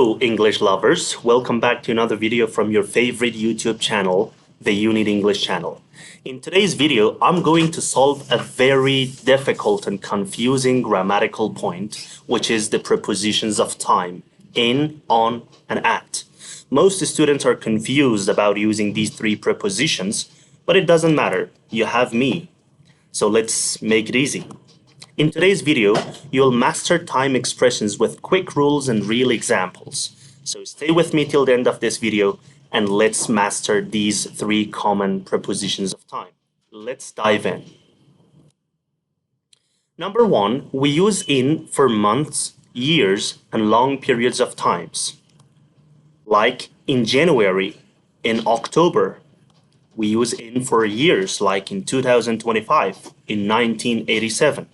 Hello English lovers, welcome back to another video from your favorite YouTube channel, the You Need English channel. In today's video, I'm going to solve a very difficult and confusing grammatical point, which is the prepositions of time, in, on, and at. Most students are confused about using these three prepositions, but it doesn't matter, you have me. So let's make it easy. In today's video, you'll master time expressions with quick rules and real examples. So stay with me till the end of this video and let's master these three common prepositions of time. Let's dive in. Number one, we use in for months, years, and long periods of times. Like in January, in October. We use in for years, like in 2025, in 1987.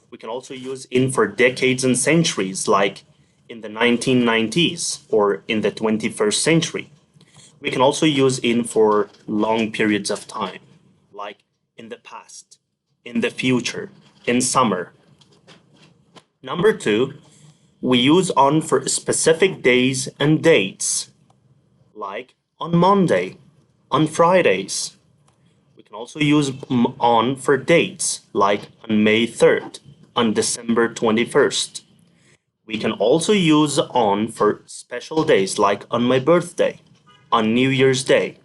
We can also use in for decades and centuries, like in the 1990s or in the 21st century. We can also use in for long periods of time, like in the past, in the future, in summer. Number two, we use on for specific days and dates, like on Monday, on Fridays. We can also use on for dates, like on May 3rd. On December 21st. We can also use on for special days like on my birthday, on New Year's Day.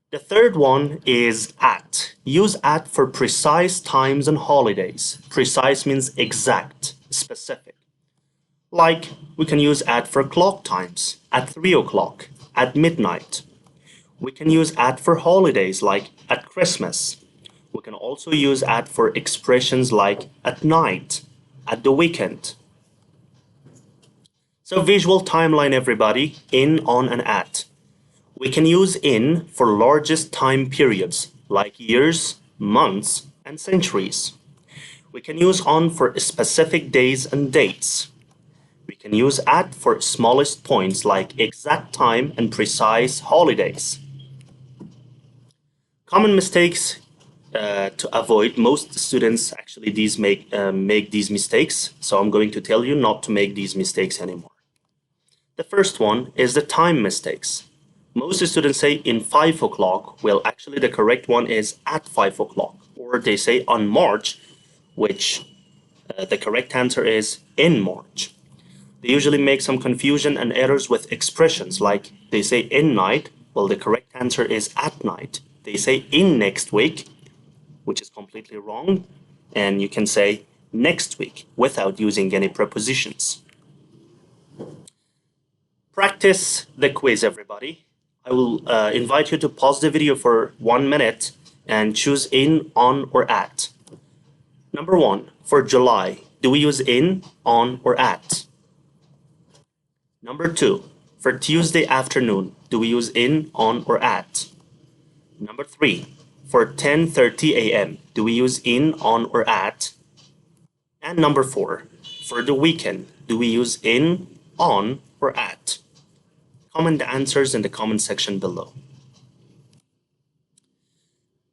The third one is at. Use at for precise times and holidays. Precise means exact, specific. Like we can use at for clock times, at 3 o'clock, at midnight. We can use at for holidays like at Christmas. We can also use at for expressions like at night, at the weekend. So visual timeline everybody, in, on, and at. We can use in for largest time periods like years, months, and centuries. We can use on for specific days and dates. We can use at for smallest points like exact time and precise holidays. Common mistakes to avoid. Most students actually make these mistakes, so I'm going to tell you not to make these mistakes anymore. The first one is the time mistakes. Most students say in 5 o'clock. Well, actually the correct one is at 5 o'clock, or they say on March, which the correct answer is in March. They usually make some confusion and errors with expressions, like they say in night. Well, the correct answer is at night. They say in next week, which is completely wrong, and you can say next week without using any prepositions. Practice the quiz, everybody. I will invite you to pause the video for 1 minute and choose in, on, or at. Number one, for July, do we use in, on, or at? Number two, for Tuesday afternoon, do we use in, on, or at? Number three, for 10:30 a.m., do we use in, on, or at? And number four, for the weekend, do we use in, on, or at? Comment the answers in the comment section below.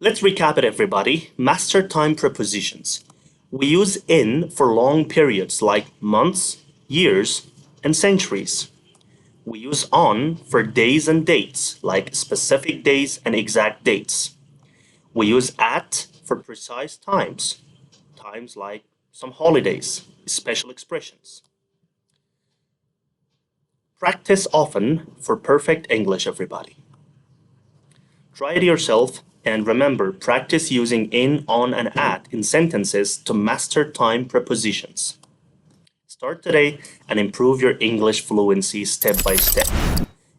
Let's recap it, everybody. Master time prepositions. We use in for long periods like months, years, and centuries. We use on for days and dates like specific days and exact dates. We use at for precise times, times like some holidays, special expressions. Practice often for perfect English, everybody. Try it yourself and remember, practice using in, on, and at in sentences to master time prepositions. Start today and improve your English fluency step by step.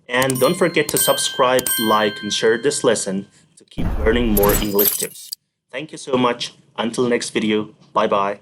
And don't forget to subscribe, like, and share this lesson to keep learning more English tips. Thank you so much. Until next video, bye-bye.